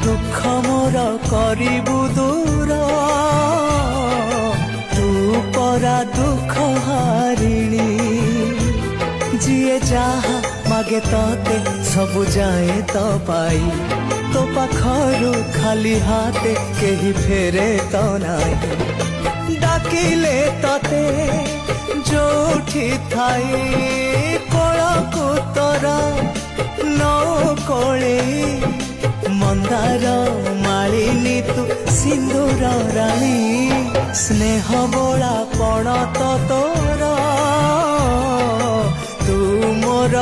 दुख मोर करिबु दूर तू परा दुख हारिणी जिए जहा मागे तते सबु जाए तो पाई तो पाखरु खाली हाथे केही फेरे तो नाई डाकिले तते जोठी थाई कोळकु तोरा नौकोळे मंदार मालिनी तू सिंदूर राणी स्नेह बोला पण तो तोर तू मोर